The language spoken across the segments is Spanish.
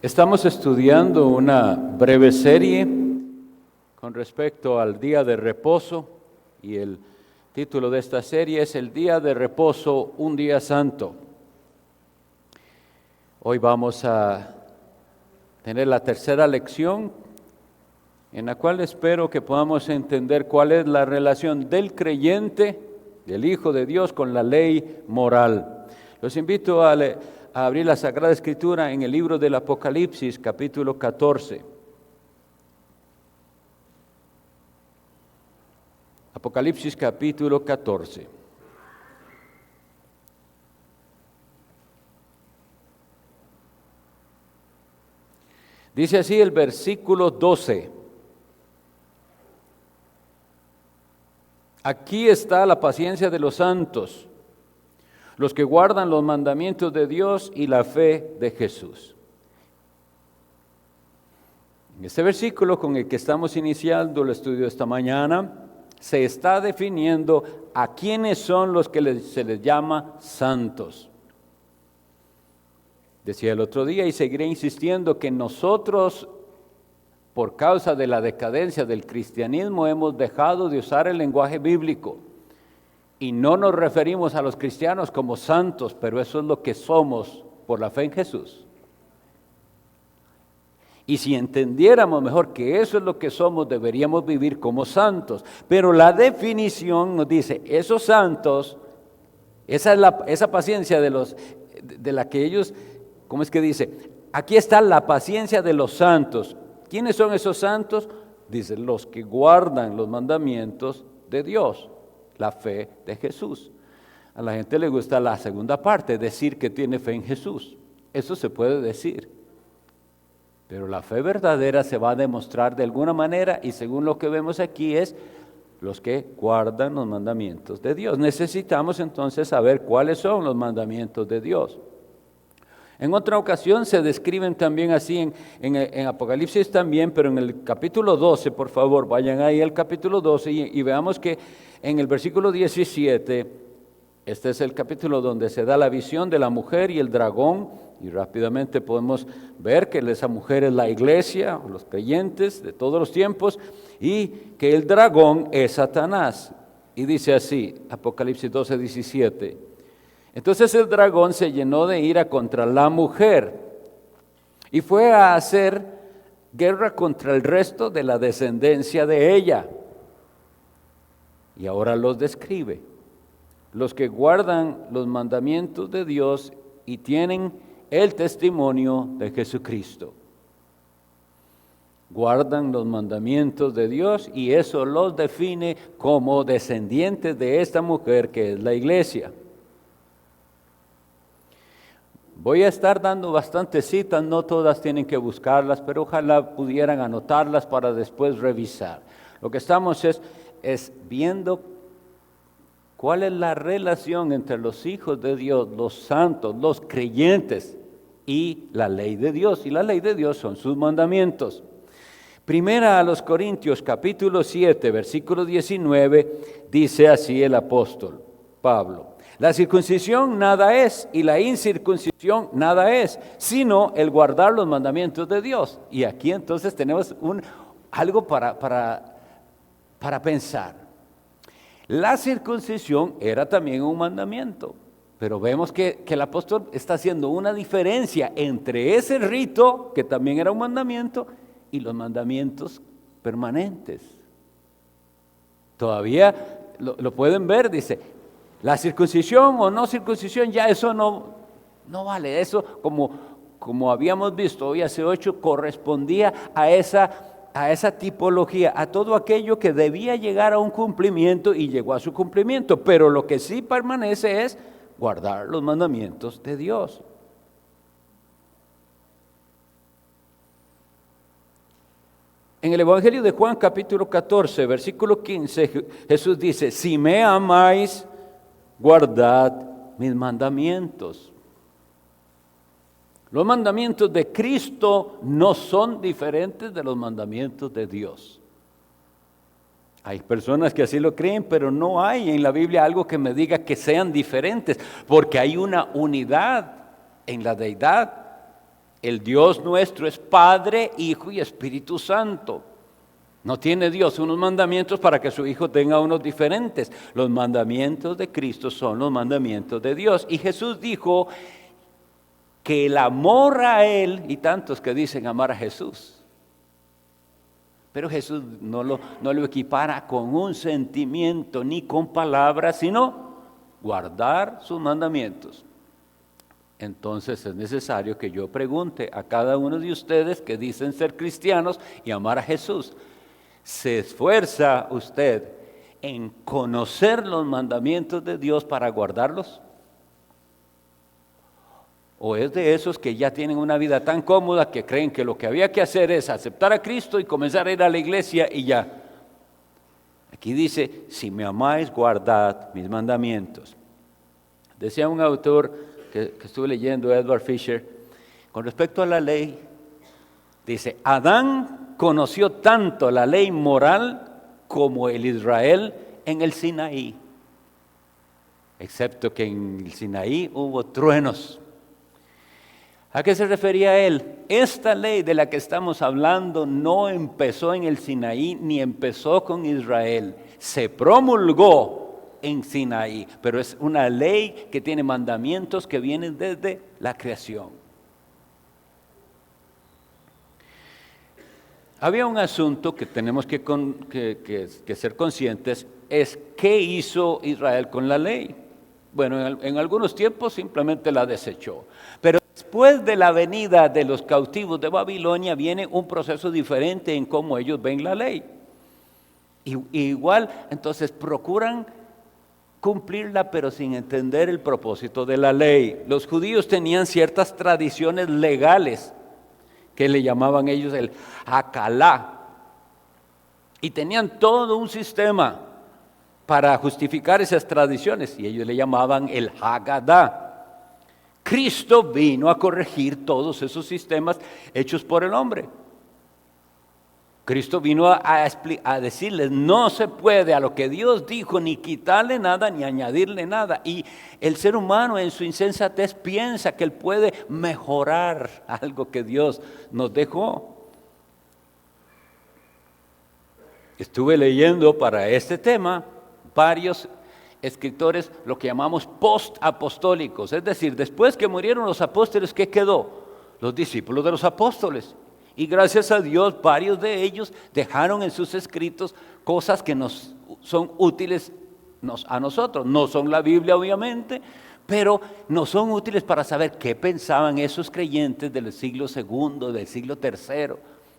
Estamos estudiando una breve serie con respecto al día de reposo y el título de esta serie es El día de reposo, un día santo. Hoy vamos a tener la tercera lección en la cual espero que podamos entender cuál es la relación del creyente, del Hijo de Dios, con la ley moral. Los invito a abrir la Sagrada Escritura en el libro del Apocalipsis, capítulo 14. Apocalipsis, capítulo 14. Dice así el versículo 12. Aquí está la paciencia de los santos, los que guardan los mandamientos de Dios y la fe de Jesús. En este versículo con el que estamos iniciando el estudio esta mañana, se está definiendo a quiénes son los que se les llama santos. Decía el otro día y seguiré insistiendo que nosotros, por causa de la decadencia del cristianismo, hemos dejado de usar el lenguaje bíblico. Y no nos referimos a los cristianos como santos, pero eso es lo que somos por la fe en Jesús. Y si entendiéramos mejor que eso es lo que somos, deberíamos vivir como santos. Pero la definición nos dice, esos santos, esa paciencia de la que ellos, ¿cómo es que dice? Aquí está la paciencia de los santos. ¿Quiénes son esos santos? Dice, los que guardan los mandamientos de Dios. La fe de Jesús. A la gente le gusta la segunda parte, decir que tiene fe en Jesús. Eso se puede decir. Pero la fe verdadera se va a demostrar de alguna manera y según lo que vemos aquí es los que guardan los mandamientos de Dios. Necesitamos entonces saber cuáles son los mandamientos de Dios. En otra ocasión se describen también así en Apocalipsis también, pero en el capítulo 12, por favor, vayan ahí al capítulo 12 y veamos que en el versículo 17, este es el capítulo donde se da la visión de la mujer y el dragón, y rápidamente podemos ver que esa mujer es la iglesia, los creyentes de todos los tiempos, y que el dragón es Satanás. Y dice así, Apocalipsis 12, 17. Entonces el dragón se llenó de ira contra la mujer y fue a hacer guerra contra el resto de la descendencia de ella. Y ahora los describe, los que guardan los mandamientos de Dios y tienen el testimonio de Jesucristo. Guardan los mandamientos de Dios y eso los define como descendientes de esta mujer que es la iglesia. Voy a estar dando bastantes citas, no todas tienen que buscarlas, pero ojalá pudieran anotarlas para después revisar. Lo que estamos es viendo cuál es la relación entre los hijos de Dios, los santos, los creyentes y la ley de Dios. Y la ley de Dios son sus mandamientos. Primera a los Corintios, capítulo 7, versículo 19, dice así el apóstol Pablo. La circuncisión nada es y la incircuncisión nada es, sino el guardar los mandamientos de Dios. Y aquí entonces tenemos algo para pensar. La circuncisión era también un mandamiento, pero vemos que el apóstol está haciendo una diferencia entre ese rito, que también era un mandamiento, y los mandamientos permanentes. Todavía lo pueden ver, dice, la circuncisión o no circuncisión, ya eso no vale. Eso, como habíamos visto hoy hace 8, correspondía a esa tipología, a todo aquello que debía llegar a un cumplimiento y llegó a su cumplimiento. Pero lo que sí permanece es guardar los mandamientos de Dios. En el Evangelio de Juan, capítulo 14, versículo 15, Jesús dice, si me amáis, guardad mis mandamientos. Los mandamientos de Cristo no son diferentes de los mandamientos de Dios. Hay personas que así lo creen, pero no hay en la Biblia algo que me diga que sean diferentes, porque hay una unidad en la deidad. El Dios nuestro es Padre, Hijo y Espíritu Santo. No tiene Dios unos mandamientos para que su Hijo tenga unos diferentes. Los mandamientos de Cristo son los mandamientos de Dios. Y Jesús dijo que el amor a Él, y tantos que dicen amar a Jesús, pero Jesús no lo equipara con un sentimiento ni con palabras, sino guardar sus mandamientos. Entonces es necesario que yo pregunte a cada uno de ustedes que dicen ser cristianos y amar a Jesús, ¿se esfuerza usted en conocer los mandamientos de Dios para guardarlos? ¿O es de esos que ya tienen una vida tan cómoda que creen que lo que había que hacer es aceptar a Cristo y comenzar a ir a la iglesia y ya? Aquí dice, si me amáis, guardad mis mandamientos. Decía un autor que estuve leyendo, Edward Fisher, con respecto a la ley, dice, Adán conoció tanto la ley moral como el Israel en el Sinaí, excepto que en el Sinaí hubo truenos. ¿A qué se refería él? Esta ley de la que estamos hablando no empezó en el Sinaí ni empezó con Israel. Se promulgó en Sinaí, pero es una ley que tiene mandamientos que vienen desde la creación. Había un asunto que tenemos que ser conscientes, es qué hizo Israel con la ley. Bueno, en algunos tiempos simplemente la desechó, pero después de la venida de los cautivos de Babilonia viene un proceso diferente en cómo ellos ven la ley. Y igual, entonces procuran cumplirla, pero sin entender el propósito de la ley. Los judíos tenían ciertas tradiciones legales que le llamaban ellos el Hakalá, y tenían todo un sistema para justificar esas tradiciones, y ellos le llamaban el Hagadá. Cristo vino a corregir todos esos sistemas hechos por el hombre. Cristo vino a decirles, no se puede a lo que Dios dijo ni quitarle nada ni añadirle nada. Y el ser humano en su insensatez piensa que él puede mejorar algo que Dios nos dejó. Estuve leyendo para este tema varios escritores, lo que llamamos post-apostólicos, es decir, después que murieron los apóstoles, ¿qué quedó? Los discípulos de los apóstoles. Y gracias a Dios, varios de ellos dejaron en sus escritos cosas que nos son útiles a nosotros. No son la Biblia, obviamente, pero nos son útiles para saber qué pensaban esos creyentes del siglo II, del siglo III,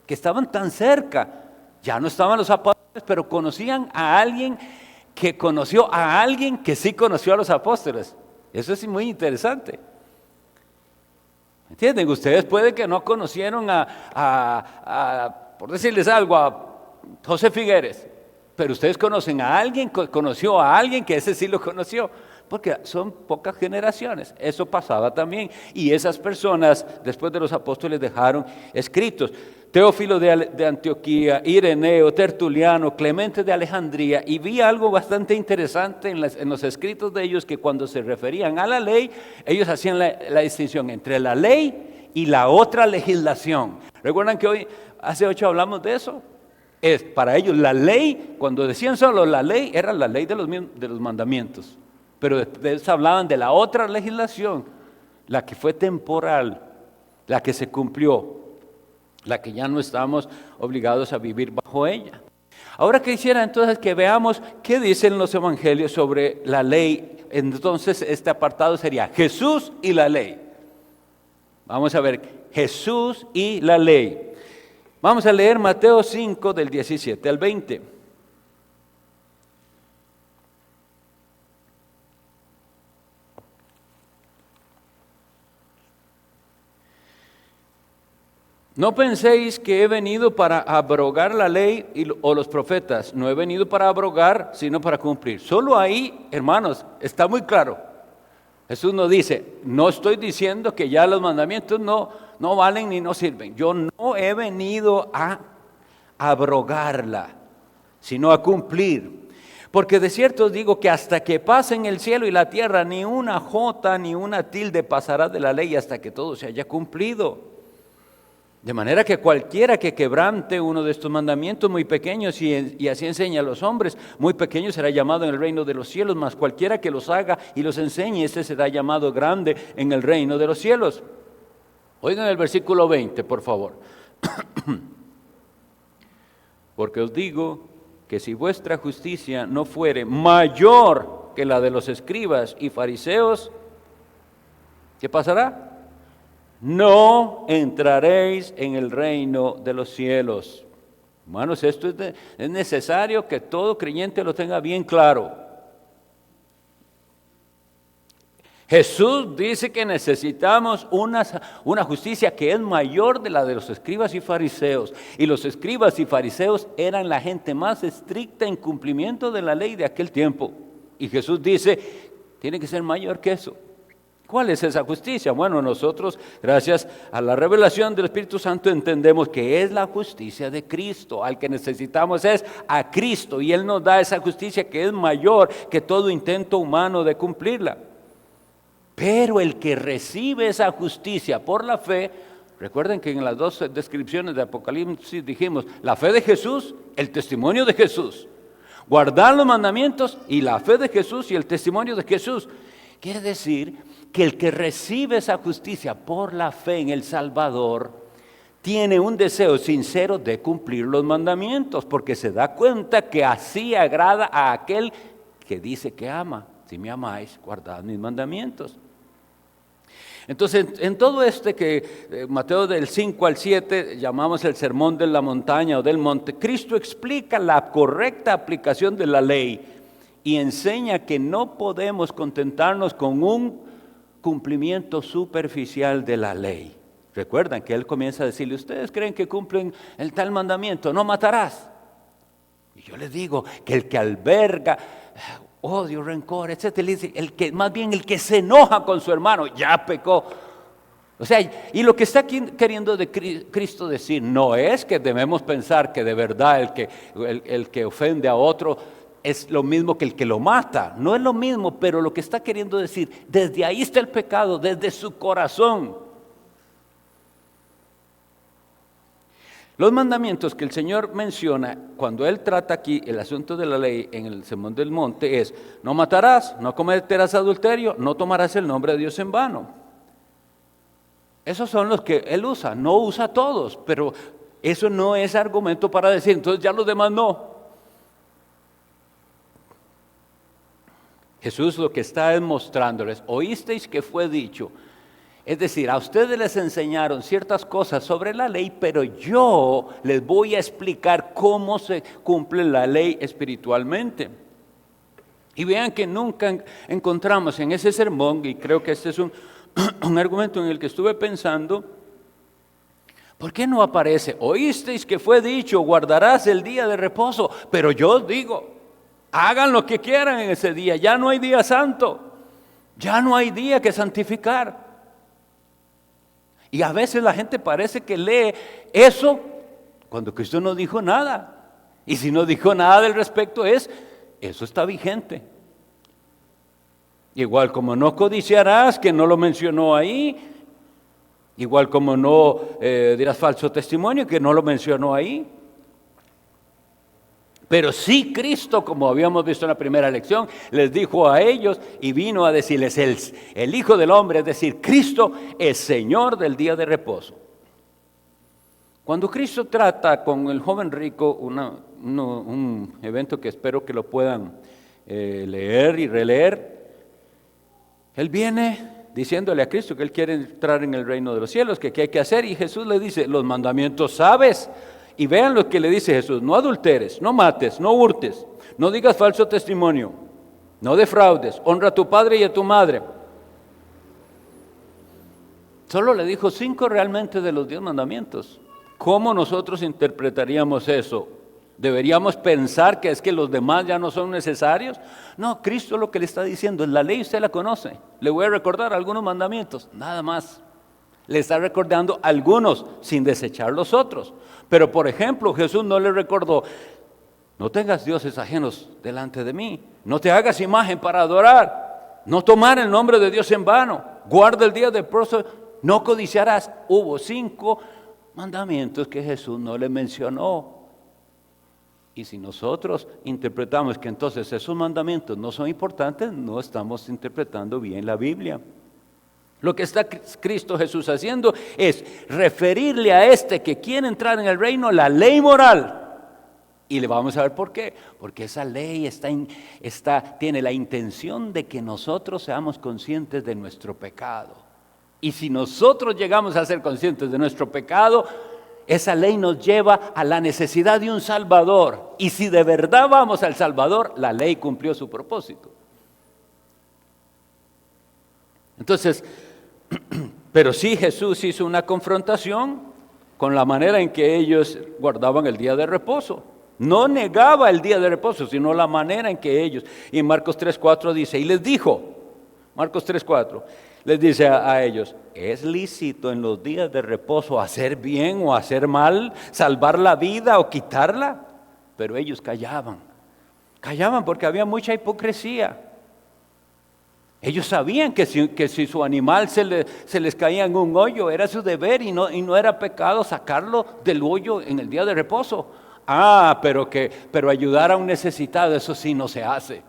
que estaban tan cerca. Ya no estaban los apóstoles, pero conocían a alguien que conoció a alguien que sí conoció a los apóstoles. Eso es muy interesante. ¿Entienden? Ustedes pueden que no conocieron por decirles algo, a José Figueres, pero ustedes conocen a alguien, conoció a alguien que ese sí lo conoció, porque son pocas generaciones. Eso pasaba también, y esas personas después de los apóstoles dejaron escritos. Teófilo de Antioquía, Ireneo, Tertuliano, Clemente de Alejandría, y vi algo bastante interesante en los escritos de ellos, que cuando se referían a la ley, ellos hacían la distinción entre la ley y la otra legislación. ¿Recuerdan que hace 8 hablamos de eso? Para ellos la ley, cuando decían solo la ley, era la ley de los mandamientos, pero después hablaban de la otra legislación, la que fue temporal, la que se cumplió, la que ya no estamos obligados a vivir bajo ella. Ahora quisiera entonces que veamos qué dicen los evangelios sobre la ley. Entonces este apartado sería Jesús y la ley. Vamos a ver, Jesús y la ley. Vamos a leer Mateo 5 del 17 al 20. No penséis que he venido para abrogar la ley o los profetas. No he venido para abrogar, sino para cumplir. Solo ahí, hermanos, está muy claro. Jesús nos dice, no estoy diciendo que ya los mandamientos no valen ni no sirven. Yo no he venido a abrogarla, sino a cumplir. Porque de cierto os digo que hasta que pasen el cielo y la tierra, ni una jota ni una tilde pasará de la ley hasta que todo se haya cumplido. De manera que cualquiera que quebrante uno de estos mandamientos muy pequeños y así enseña a los hombres, muy pequeño será llamado en el reino de los cielos, mas cualquiera que los haga y los enseñe, este será llamado grande en el reino de los cielos. Oigan el versículo 20, por favor. Porque os digo que si vuestra justicia no fuere mayor que la de los escribas y fariseos, ¿qué pasará? No entraréis en el reino de los cielos. Hermanos, esto es necesario que todo creyente lo tenga bien claro. Jesús dice que necesitamos una justicia que es mayor de la de los escribas y fariseos. Y los escribas y fariseos eran la gente más estricta en cumplimiento de la ley de aquel tiempo. Y Jesús dice, tiene que ser mayor que eso. ¿Cuál es esa justicia? Bueno, nosotros, gracias a la revelación del Espíritu Santo, entendemos que es la justicia de Cristo. Al que necesitamos es a Cristo, y Él nos da esa justicia que es mayor que todo intento humano de cumplirla. Pero el que recibe esa justicia por la fe, recuerden que en las dos descripciones de Apocalipsis dijimos, la fe de Jesús, el testimonio de Jesús. Guardar los mandamientos y la fe de Jesús y el testimonio de Jesús. Quiere decir que el que recibe esa justicia por la fe en el Salvador tiene un deseo sincero de cumplir los mandamientos, porque se da cuenta que así agrada a aquel que dice que ama. Si me amáis, guardad mis mandamientos. Entonces, en todo que Mateo del 5 al 7 llamamos el sermón de la montaña o del monte, Cristo explica la correcta aplicación de la ley y enseña que no podemos contentarnos con un cumplimiento superficial de la ley. Recuerdan que Él comienza a decirle, ¿ustedes creen que cumplen el tal mandamiento? No matarás. Y yo les digo que el que alberga odio, rencor, etcétera, más bien el que se enoja con su hermano, ya pecó. O sea, y lo que está aquí queriendo Cristo decir no es que debemos pensar que de verdad el que ofende a otro es lo mismo que el que lo mata. No es lo mismo, pero lo que está queriendo decir, desde ahí está el pecado, desde su corazón. Los mandamientos que el Señor menciona cuando Él trata aquí el asunto de la ley en el Sermón del Monte es, no matarás, no cometerás adulterio, no tomarás el nombre de Dios en vano. Esos son los que Él usa, no usa todos, pero eso no es argumento para decir, entonces ya los demás no. Jesús lo que está demostrándoles, oísteis que fue dicho. Es decir, a ustedes les enseñaron ciertas cosas sobre la ley, pero yo les voy a explicar cómo se cumple la ley espiritualmente. Y vean que nunca encontramos en ese sermón, y creo que este es un argumento en el que estuve pensando, ¿por qué no aparece? Oísteis que fue dicho, guardarás el día de reposo, pero yo os digo, hagan lo que quieran en ese día, ya no hay día santo, ya no hay día que santificar. Y a veces la gente parece que lee eso cuando Cristo no dijo nada. Y si no dijo nada del respecto eso está vigente. Igual como no codiciarás, que no lo mencionó ahí. Igual como no dirás falso testimonio, que no lo mencionó ahí. Pero sí Cristo, como habíamos visto en la primera lección, les dijo a ellos y vino a decirles, el Hijo del Hombre, es decir, Cristo es Señor del día de reposo. Cuando Cristo trata con el joven rico, un evento que espero que lo puedan leer y releer, Él viene diciéndole a Cristo que Él quiere entrar en el reino de los cielos, que qué hay que hacer, y Jesús le dice, los mandamientos sabes. Y vean lo que le dice Jesús, no adulteres, no mates, no hurtes, no digas falso testimonio, no defraudes, honra a tu padre y a tu madre. Solo le dijo 5 realmente de los 10 mandamientos. ¿Cómo nosotros interpretaríamos eso? ¿Deberíamos pensar que es que los demás ya no son necesarios? No, Cristo lo que le está diciendo es la ley, usted la conoce. Le voy a recordar algunos mandamientos, nada más. Le está recordando algunos sin desechar los otros. Pero por ejemplo, Jesús no le recordó, no tengas dioses ajenos delante de mí, no te hagas imagen para adorar, no tomar el nombre de Dios en vano, guarda el día de reposo, no codiciarás. Hubo 5 mandamientos que Jesús no le mencionó. Y si nosotros interpretamos que entonces esos mandamientos no son importantes, no estamos interpretando bien la Biblia. Lo que está Cristo Jesús haciendo es referirle a este que quiere entrar en el reino la ley moral. Y le vamos a ver por qué. Porque esa ley tiene la intención de que nosotros seamos conscientes de nuestro pecado. Y si nosotros llegamos a ser conscientes de nuestro pecado, esa ley nos lleva a la necesidad de un Salvador. Y si de verdad vamos al Salvador, la ley cumplió su propósito. Entonces, pero sí Jesús hizo una confrontación con la manera en que ellos guardaban el día de reposo. No negaba el día de reposo, sino la manera en que ellos. Y en Marcos 3:4 dice, y les dijo, Marcos 3:4, les dice a ellos, ¿es lícito en los días de reposo hacer bien o hacer mal, salvar la vida o quitarla? Pero ellos callaban porque había mucha hipocresía. Ellos sabían que si su animal se les caía en un hoyo, era su deber y no era pecado sacarlo del hoyo en el día de reposo. Pero ayudar a un necesitado, eso sí no se hace.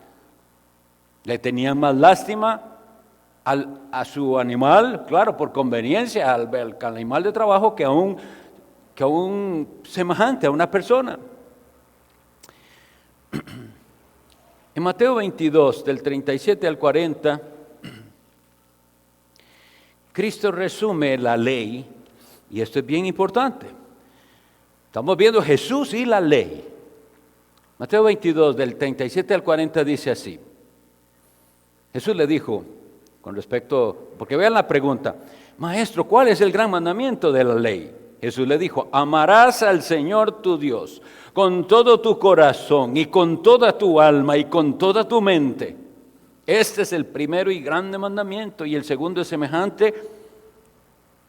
Le tenían más lástima a su animal, claro, por conveniencia, al animal de trabajo que a un semejante, a una persona. En Mateo 22, del 37 al 40, Cristo resume la ley, y esto es bien importante. Estamos viendo Jesús y la ley. Mateo 22, del 37 al 40 dice así. Jesús le dijo, con respecto, porque vean la pregunta, Maestro, ¿cuál es el gran mandamiento de la ley? Jesús le dijo, amarás al Señor tu Dios con todo tu corazón y con toda tu alma y con toda tu mente. Este es el primero y grande mandamiento, y el segundo es semejante,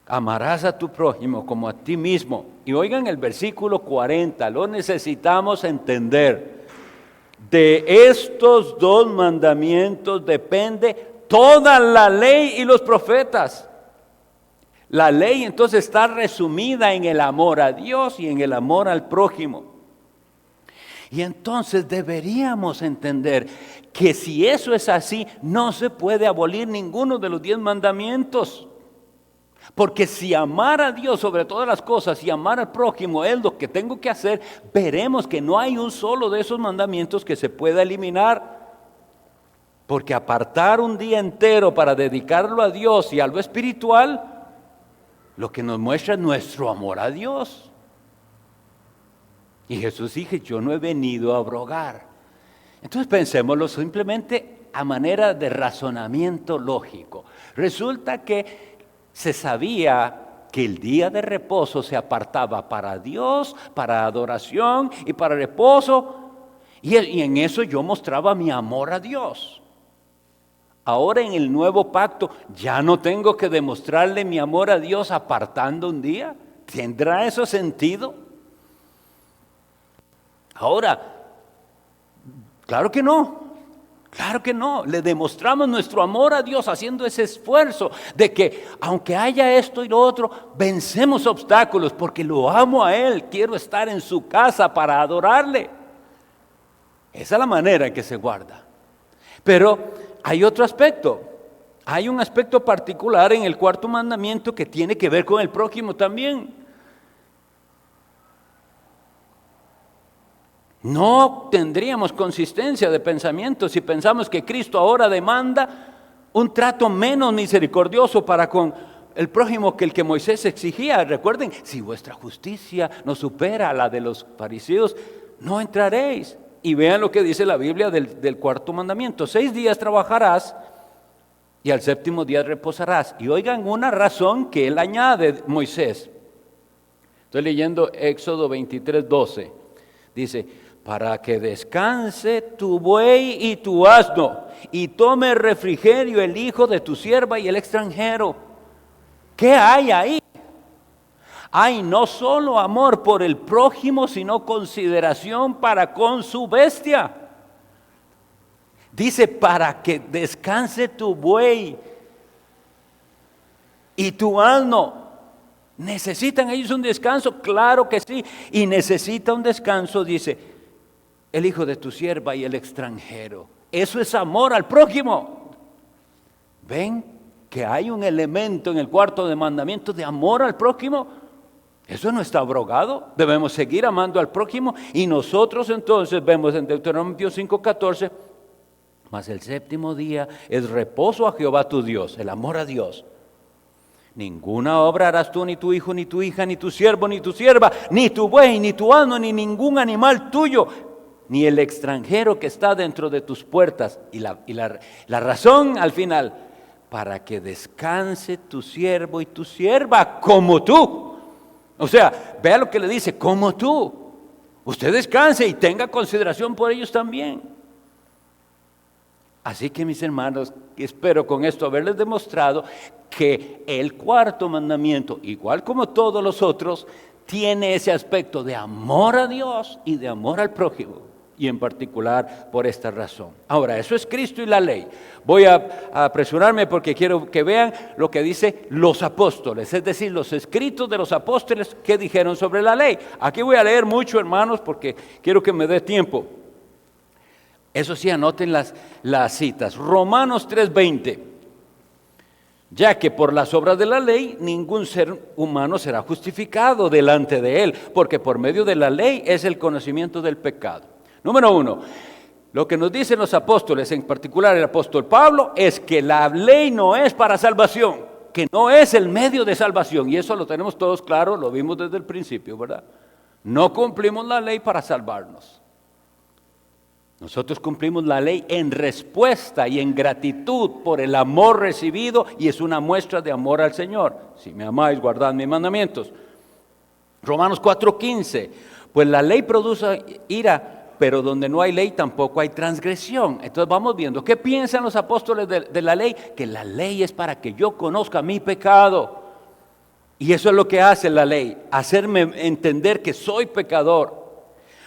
amarás a tu prójimo como a ti mismo. Y oigan el versículo 40, lo necesitamos entender. De estos dos mandamientos depende toda la ley y los profetas. La ley entonces está resumida en el amor a Dios y en el amor al prójimo. Y entonces deberíamos entender que si eso es así, no se puede abolir ninguno de los 10 mandamientos. Porque si amar a Dios sobre todas las cosas y amar al prójimo es lo que tengo que hacer, veremos que no hay un solo de esos mandamientos que se pueda eliminar. Porque apartar un día entero para dedicarlo a Dios y a lo espiritual, lo que nos muestra es nuestro amor a Dios. Y Jesús dijo, yo no he venido a abrogar. Entonces pensémoslo simplemente a manera de razonamiento lógico. Resulta que se sabía que el día de reposo se apartaba para Dios, para adoración y para reposo. Y en eso yo mostraba mi amor a Dios. Ahora en el nuevo pacto ya no tengo que demostrarle mi amor a Dios apartando un día. ¿Tendrá eso sentido? Ahora, claro que no. Le demostramos nuestro amor a Dios haciendo ese esfuerzo de que aunque haya esto y lo otro, vencemos obstáculos porque lo amo a Él. Quiero estar en su casa para adorarle. Esa es la manera en que se guarda. Pero hay otro aspecto. Hay un aspecto particular en el cuarto mandamiento que tiene que ver con el prójimo también. No tendríamos consistencia de pensamiento si pensamos que Cristo ahora demanda un trato menos misericordioso para con el prójimo que el que Moisés exigía. Recuerden, si vuestra justicia no supera a la de los fariseos, no entraréis. Y vean lo que dice la Biblia del cuarto mandamiento. 6 días trabajarás y al séptimo día reposarás. Y oigan una razón que él añade, Moisés. Estoy leyendo Éxodo 23:12. Dice, para que descanse tu buey y tu asno, y tome refrigerio el hijo de tu sierva y el extranjero. ¿Qué hay ahí? Hay no solo amor por el prójimo, sino consideración para con su bestia. Dice, para que descanse tu buey y tu asno. ¿Necesitan ellos un descanso? Claro que sí. Y necesita un descanso, dice, el hijo de tu sierva y el extranjero. Eso es amor al prójimo. ¿Ven que hay un elemento en el cuarto de mandamiento de amor al prójimo? Eso no está abrogado. Debemos seguir amando al prójimo. Y nosotros entonces vemos en Deuteronomio 5:14, mas el séptimo día es reposo a Jehová tu Dios, el amor a Dios. Ninguna obra harás tú, ni tu hijo, ni tu hija, ni tu siervo, ni tu sierva, ni tu buey, ni tu asno, ni ningún animal tuyo, ni el extranjero que está dentro de tus puertas. Y la razón al final, para que descanse tu siervo y tu sierva como tú. O sea, vea lo que le dice, como tú. Usted descanse y tenga consideración por ellos también. Así que mis hermanos, espero con esto haberles demostrado que el cuarto mandamiento, igual como todos los otros, tiene ese aspecto de amor a Dios y de amor al prójimo, y en particular por esta razón. Ahora, eso es Cristo y la ley. Voy a apresurarme porque quiero que vean lo que dice los apóstoles, es decir, los escritos de los apóstoles que dijeron sobre la ley. Aquí voy a leer mucho, hermanos, porque quiero que me dé tiempo. Eso sí, anoten las citas. Romanos 3:20. Ya que por las obras de la ley ningún ser humano será justificado delante de él, porque por medio de la ley es el conocimiento del pecado. Número 1, lo que nos dicen los apóstoles, en particular el apóstol Pablo, es que la ley no es para salvación, que no es el medio de salvación, y eso lo tenemos todos claro, lo vimos desde el principio, ¿verdad? No cumplimos la ley para salvarnos. Nosotros cumplimos la ley en respuesta y en gratitud por el amor recibido, y es una muestra de amor al Señor. Si me amáis, guardad mis mandamientos. Romanos 4:15, pues la ley produce ira, pero donde no hay ley tampoco hay transgresión. Entonces vamos viendo, ¿qué piensan los apóstoles de la ley? Que la ley es para que yo conozca mi pecado. Y eso es lo que hace la ley, hacerme entender que soy pecador.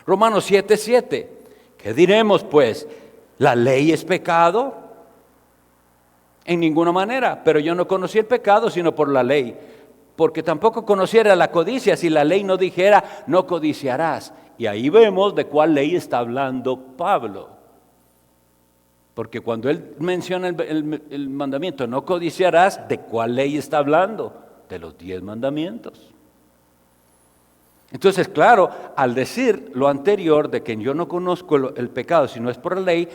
Romanos 7:7. ¿Qué diremos pues? ¿La ley es pecado? En ninguna manera, pero yo no conocí el pecado sino por la ley, porque tampoco conociera la codicia si la ley no dijera, no codiciarás. Y ahí vemos de cuál ley está hablando Pablo, porque cuando él menciona el mandamiento, no codiciarás, ¿de cuál ley está hablando? De los 10 mandamientos. Entonces, claro, al decir lo anterior de que yo no conozco el pecado si no es por la ley,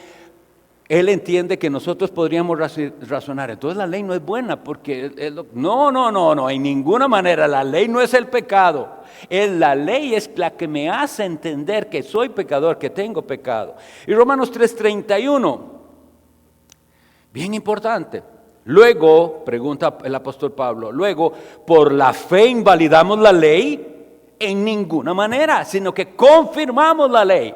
él entiende que nosotros podríamos razonar. Entonces la ley no es buena porque no, en ninguna manera. La ley no es el pecado. La ley es la que me hace entender que soy pecador, que tengo pecado. Y Romanos 3:31, bien importante. Luego, pregunta el apóstol Pablo, luego, ¿por la fe invalidamos la ley? En ninguna manera, sino que confirmamos la ley.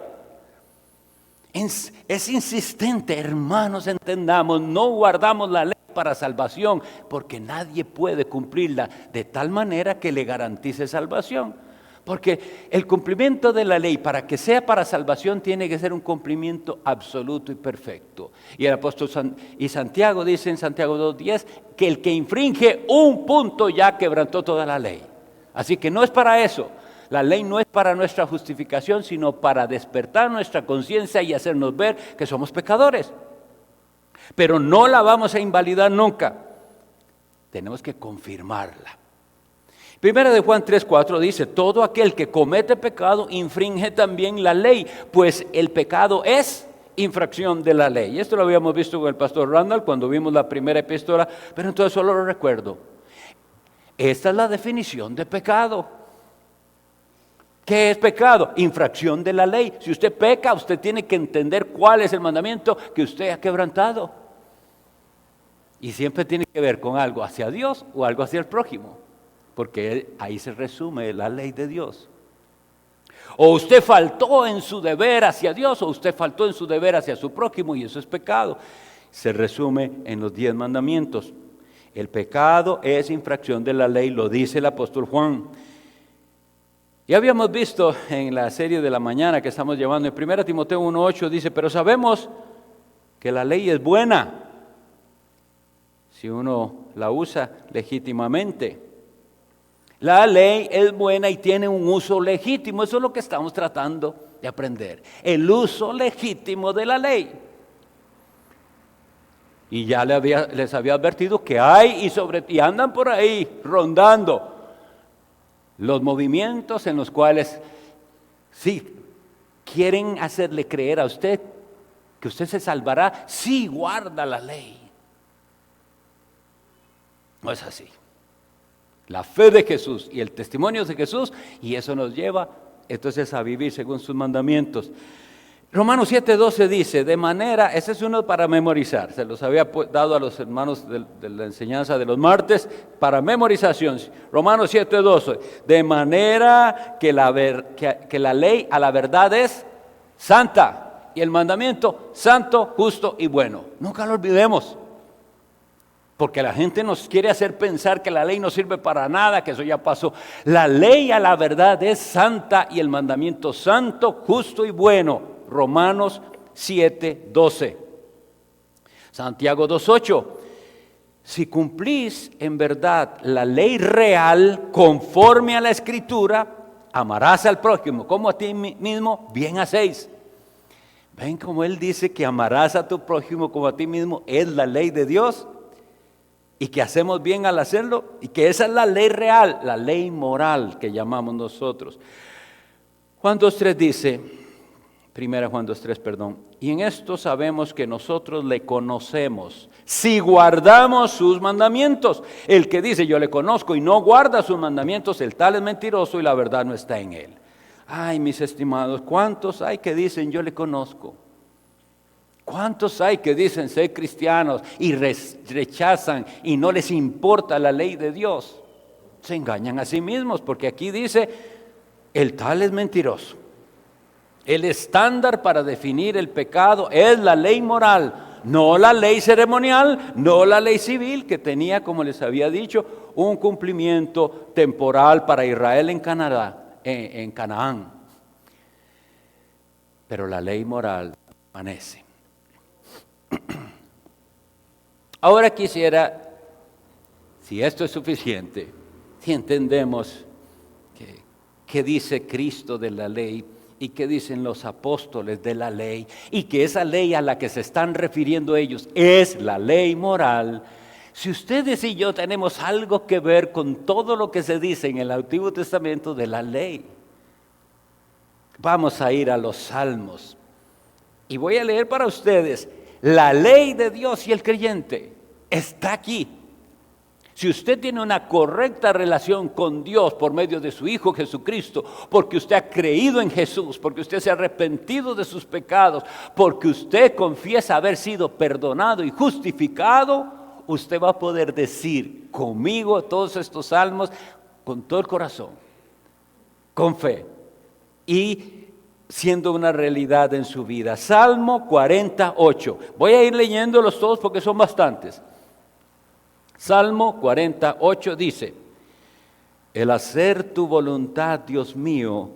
Es insistente, hermanos, entendamos, no guardamos la ley para salvación, porque nadie puede cumplirla de tal manera que le garantice salvación. Porque el cumplimiento de la ley, para que sea para salvación, tiene que ser un cumplimiento absoluto y perfecto. Y el apóstol Santiago dice en Santiago 2:10 que el que infringe un punto ya quebrantó toda la ley. Así que no es para eso. La ley no es para nuestra justificación, sino para despertar nuestra conciencia y hacernos ver que somos pecadores. Pero no la vamos a invalidar nunca. Tenemos que confirmarla. Primera de Juan 3:4 dice, todo aquel que comete pecado infringe también la ley, pues el pecado es infracción de la ley. Y esto lo habíamos visto con el pastor Randall cuando vimos la primera epístola, pero entonces solo lo recuerdo. Esta es la definición de pecado. ¿Qué es pecado? Infracción de la ley. Si usted peca, usted tiene que entender cuál es el mandamiento que usted ha quebrantado. Y siempre tiene que ver con algo hacia Dios o algo hacia el prójimo, porque ahí se resume la ley de Dios. O usted faltó en su deber hacia Dios, o usted faltó en su deber hacia su prójimo, y eso es pecado. Se resume en los 10 mandamientos. El pecado es infracción de la ley, lo dice el apóstol Juan. Ya habíamos visto en la serie de la mañana que estamos llevando, en 1 Timoteo 1:8 dice, pero sabemos que la ley es buena si uno la usa legítimamente. La ley es buena y tiene un uso legítimo. Eso es lo que estamos tratando de aprender. El uso legítimo de la ley. Y ya les había advertido que hay y andan por ahí rondando los movimientos en los cuales sí quieren hacerle creer a usted que usted se salvará si guarda la ley. No es así. La fe de Jesús y el testimonio de Jesús, y eso nos lleva entonces a vivir según sus mandamientos. Romanos 7:12 dice, de manera, ese es uno para memorizar, se los había dado a los hermanos de la enseñanza de los martes para memorización. Romanos 7:12, de manera que la ley a la verdad es santa y el mandamiento santo, justo y bueno. Nunca lo olvidemos, porque la gente nos quiere hacer pensar que la ley no sirve para nada, que eso ya pasó. La ley a la verdad es santa y el mandamiento santo, justo y bueno. Romanos 7:12. Santiago 2:8. Si cumplís en verdad la ley real conforme a la Escritura, amarás al prójimo como a ti mismo, bien hacéis. ¿Ven cómo él dice que amarás a tu prójimo como a ti mismo? Es la ley de Dios. Y que hacemos bien al hacerlo. Y que esa es la ley real, la ley moral que llamamos nosotros. Juan 2:3 dice... Primera Juan 2:3, perdón. Y en esto sabemos que nosotros le conocemos si guardamos sus mandamientos. El que dice yo le conozco y no guarda sus mandamientos, el tal es mentiroso y la verdad no está en él. Ay, mis estimados, ¿cuántos hay que dicen yo le conozco? ¿Cuántos hay que dicen ser cristianos y rechazan y no les importa la ley de Dios? Se engañan a sí mismos, porque aquí dice el tal es mentiroso. El estándar para definir el pecado es la ley moral, no la ley ceremonial, no la ley civil, que tenía, como les había dicho, un cumplimiento temporal para Israel en Canaán. Pero la ley moral permanece. Ahora quisiera, si esto es suficiente, si entendemos qué dice Cristo de la ley, y qué dicen los apóstoles de la ley, y que esa ley a la que se están refiriendo ellos es la ley moral. Si ustedes y yo tenemos algo que ver con todo lo que se dice en el Antiguo Testamento de la ley, vamos a ir a los Salmos y voy a leer para ustedes la ley de Dios, y el creyente está aquí. Si usted tiene una correcta relación con Dios por medio de su Hijo Jesucristo, porque usted ha creído en Jesús, porque usted se ha arrepentido de sus pecados, porque usted confiesa haber sido perdonado y justificado, usted va a poder decir conmigo todos estos salmos con todo el corazón, con fe y siendo una realidad en su vida. Salmo 48. Voy a ir leyéndolos todos porque son bastantes. Salmo 48 dice, el hacer tu voluntad, Dios mío,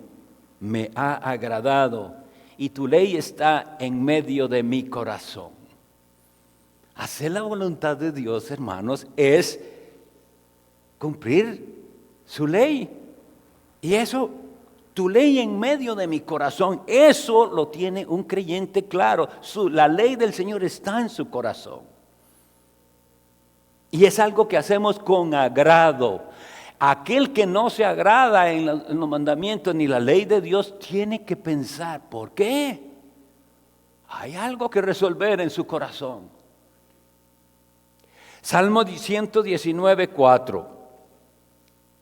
me ha agradado, y tu ley está en medio de mi corazón. Hacer la voluntad de Dios, hermanos, es cumplir su ley. Y eso, tu ley en medio de mi corazón, eso lo tiene un creyente claro. La ley del Señor está en su corazón. Y es algo que hacemos con agrado. Aquel que no se agrada en los mandamientos ni la ley de Dios tiene que pensar, ¿por qué? Hay algo que resolver en su corazón. Salmo 119:4.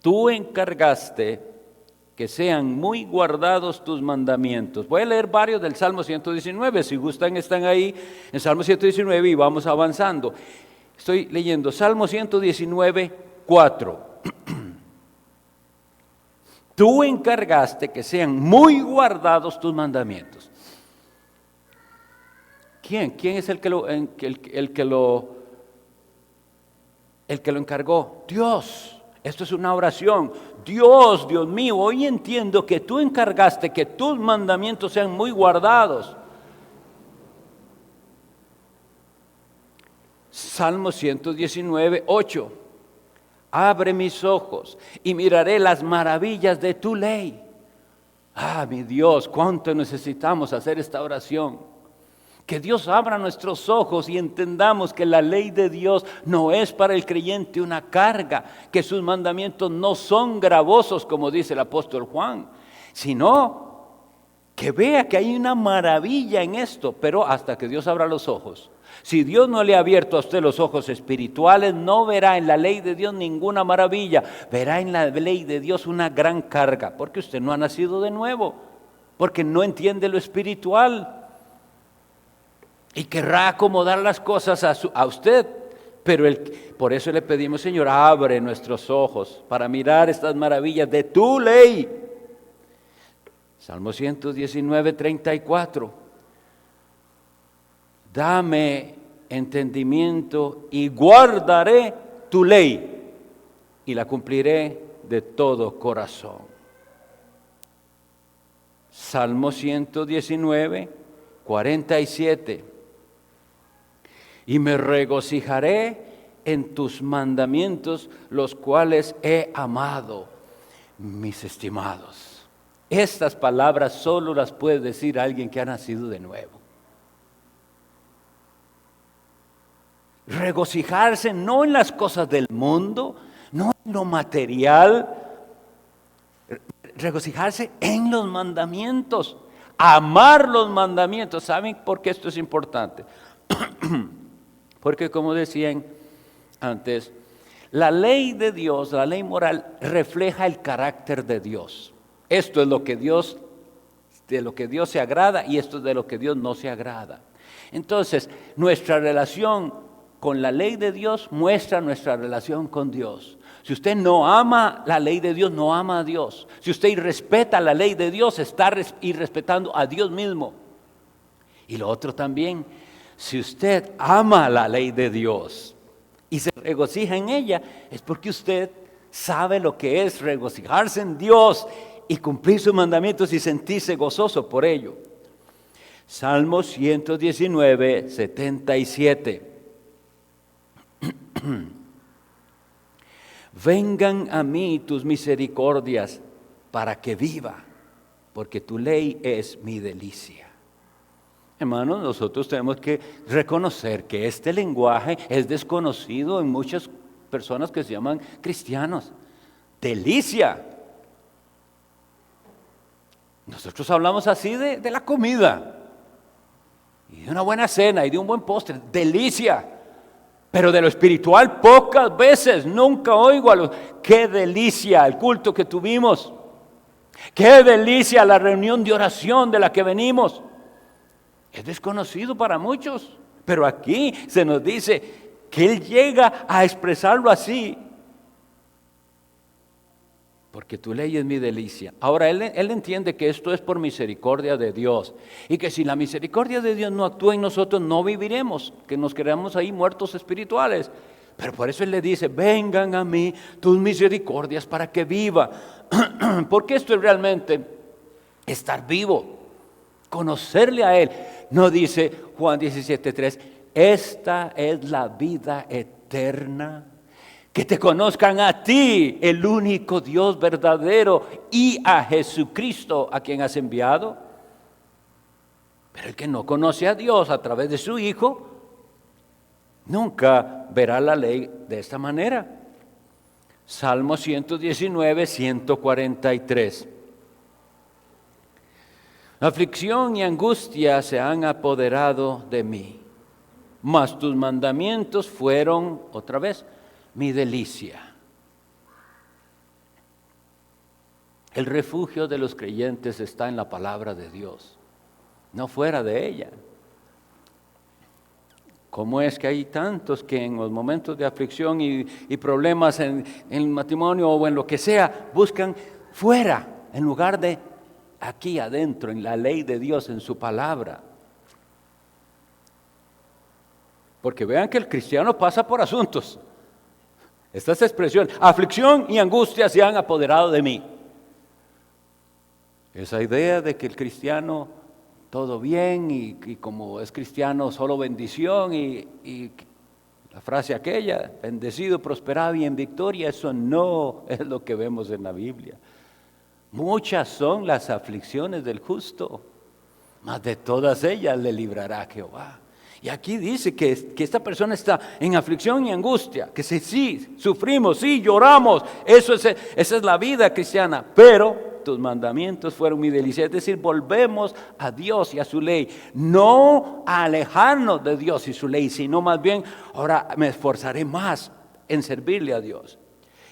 Tú encargaste que sean muy guardados tus mandamientos. Voy a leer varios del Salmo 119, si gustan están ahí en Salmo 119 y vamos avanzando. Estoy leyendo Salmo 119:4. Tú encargaste que sean muy guardados tus mandamientos. ¿Quién? ¿Quién es el que lo encargó? Dios. Esto es una oración. Dios, Dios mío, hoy entiendo que tú encargaste que tus mandamientos sean muy guardados. Salmo 119:8. Abre mis ojos y miraré las maravillas de tu ley. Ah, mi Dios, cuánto necesitamos hacer esta oración. Que Dios abra nuestros ojos y entendamos que la ley de Dios no es para el creyente una carga, que sus mandamientos no son gravosos, como dice el apóstol Juan, sino que vea que hay una maravilla en esto, pero hasta que Dios abra los ojos. Si Dios no le ha abierto a usted los ojos espirituales, no verá en la ley de Dios ninguna maravilla, verá en la ley de Dios una gran carga, porque usted no ha nacido de nuevo, porque no entiende lo espiritual. Y querrá acomodar las cosas a usted, pero por eso le pedimos, Señor, abre nuestros ojos para mirar estas maravillas de tu ley. Salmo 119, 34. Dame entendimiento y guardaré tu ley y la cumpliré de todo corazón. Salmo 119, 47. Y me regocijaré en tus mandamientos, los cuales he amado, mis estimados. Estas palabras solo las puede decir alguien que ha nacido de nuevo. Regocijarse no en las cosas del mundo, no en lo material, regocijarse en los mandamientos, amar los mandamientos. ¿Saben por qué esto es importante? Porque como decían antes, la ley de Dios, la ley moral, refleja el carácter de Dios. Esto es lo que Dios, de lo que Dios se agrada, y esto es de lo que Dios no se agrada. Entonces, nuestra relación con la ley de Dios muestra nuestra relación con Dios. Si usted no ama la ley de Dios, no ama a Dios. Si usted irrespeta la ley de Dios, está irrespetando a Dios mismo. Y lo otro también, si usted ama la ley de Dios y se regocija en ella, es porque usted sabe lo que es regocijarse en Dios y cumplir sus mandamientos y sentirse gozoso por ello. Salmo 119, 77. Vengan a mí tus misericordias para que viva, porque tu ley es mi delicia. Hermanos, nosotros tenemos que reconocer que este lenguaje es desconocido en muchas personas que se llaman cristianos. Delicia. Nosotros hablamos así de la comida, y de una buena cena, y de un buen postre. Delicia. Pero de lo espiritual pocas veces, nunca oigo qué delicia el culto que tuvimos. Qué delicia la reunión de oración de la que venimos. Es desconocido para muchos, pero aquí se nos dice que Él llega a expresarlo así. Porque tu ley es mi delicia. Ahora, él entiende que esto es por misericordia de Dios. Y que si la misericordia de Dios no actúa en nosotros, no viviremos. Que nos quedamos ahí muertos espirituales. Pero por eso Él le dice, vengan a mí tus misericordias para que viva. Porque esto es realmente estar vivo. Conocerle a Él. No dice Juan 17:3, esta es la vida eterna, que te conozcan a ti, el único Dios verdadero, y a Jesucristo, a quien has enviado. Pero el que no conoce a Dios a través de su Hijo, nunca verá la ley de esta manera. Salmo 119, 143. Aflicción y angustia se han apoderado de mí, mas tus mandamientos fueron, otra vez, mi delicia. El refugio de los creyentes está en la palabra de Dios, no fuera de ella. ¿Cómo es que hay tantos que en los momentos de aflicción y problemas en el matrimonio o en lo que sea, buscan fuera en lugar de aquí adentro, en la ley de Dios, en su palabra? Porque vean que el cristiano pasa por asuntos. Esta es expresión, aflicción y angustia se han apoderado de mí. Esa idea de que el cristiano todo bien y como es cristiano solo bendición y La frase aquella, bendecido, prosperado y en victoria, eso no es lo que vemos en la Biblia. Muchas son las aflicciones del justo, mas de todas ellas le librará Jehová. Y aquí dice que esta persona está en aflicción y angustia, que sí, sufrimos, sí, lloramos, esa es la vida cristiana, pero tus mandamientos fueron mi delicia. Es decir, volvemos a Dios y a su ley, no a alejarnos de Dios y su ley, sino más bien, ahora me esforzaré más en servirle a Dios.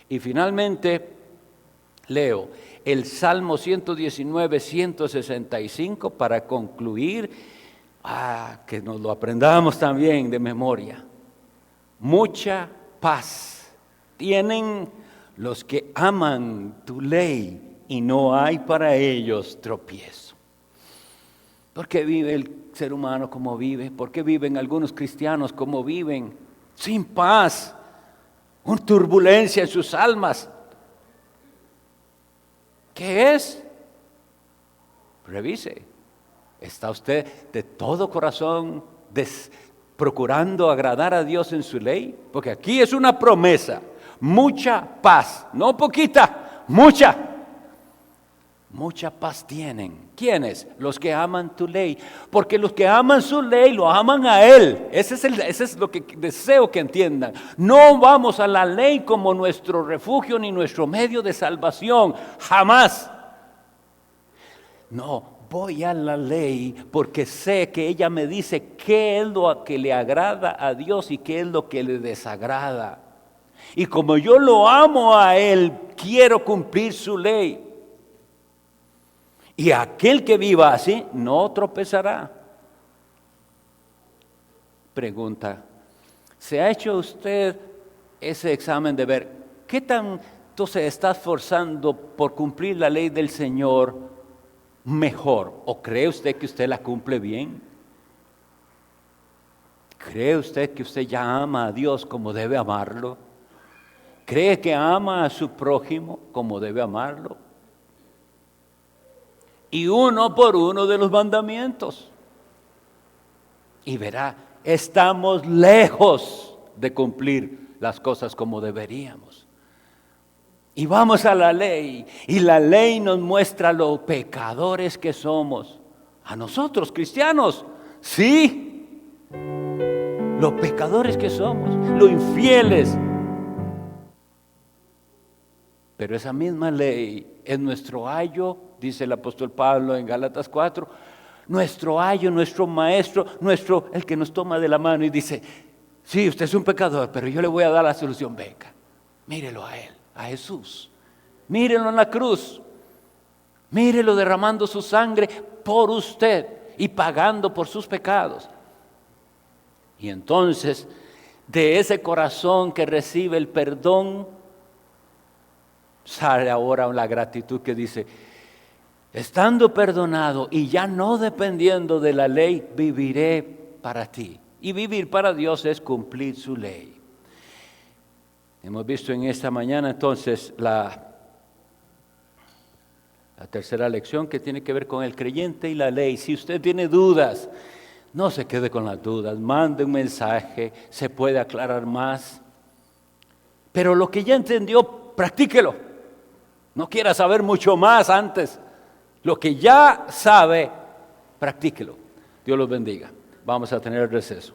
Y finalmente, leo el Salmo 119, 165 para concluir, que nos lo aprendamos también de memoria. Mucha paz tienen los que aman tu ley, y no hay para ellos tropiezo. ¿Por qué vive el ser humano como vive? ¿Por qué viven algunos cristianos como viven? Sin paz, con turbulencia en sus almas. ¿Qué es? Revise. ¿Está usted de todo corazón procurando agradar a Dios en su ley? Porque aquí es una promesa. Mucha paz, no poquita, mucha. Mucha paz tienen. ¿Quiénes? Los que aman tu ley. Porque los que aman su ley lo aman a Él. Ese es lo que deseo que entiendan. No vamos a la ley como nuestro refugio ni nuestro medio de salvación. Jamás. No, voy a la ley porque sé que ella me dice qué es lo que le agrada a Dios y qué es lo que le desagrada. Y como yo lo amo a Él, quiero cumplir su ley. Y aquel que viva así no tropezará. Pregunta, ¿se ha hecho usted ese examen de ver qué tanto se está esforzando por cumplir la ley del Señor mejor? ¿O cree usted que usted la cumple bien? ¿Cree usted que usted ya ama a Dios como debe amarlo? ¿Cree que ama a su prójimo como debe amarlo? Y uno por uno de los mandamientos. Y verá, estamos lejos de cumplir las cosas como deberíamos. Y vamos a la ley, y la ley nos muestra lo pecadores que somos. A nosotros, cristianos, sí, los pecadores que somos, lo infieles. Pero esa misma ley es nuestro ayo, dice el apóstol Pablo en Gálatas 4, nuestro ayo, nuestro maestro, el que nos toma de la mano y dice, sí, usted es un pecador, pero yo le voy a dar la solución, venga, mírelo a Él, a Jesús, mírelo en la cruz, mírelo derramando su sangre por usted y pagando por sus pecados. Y entonces, de ese corazón que recibe el perdón, sale ahora la gratitud que dice, estando perdonado y ya no dependiendo de la ley, viviré para ti. Y vivir para Dios es cumplir su ley. Hemos visto en esta mañana entonces la tercera lección que tiene que ver con el creyente y la ley. Si usted tiene dudas, no se quede con las dudas, mande un mensaje, se puede aclarar más. Pero lo que ya entendió, practíquelo. No quiera saber mucho más antes. Lo que ya sabe, practíquelo. Dios los bendiga. Vamos a tener el receso.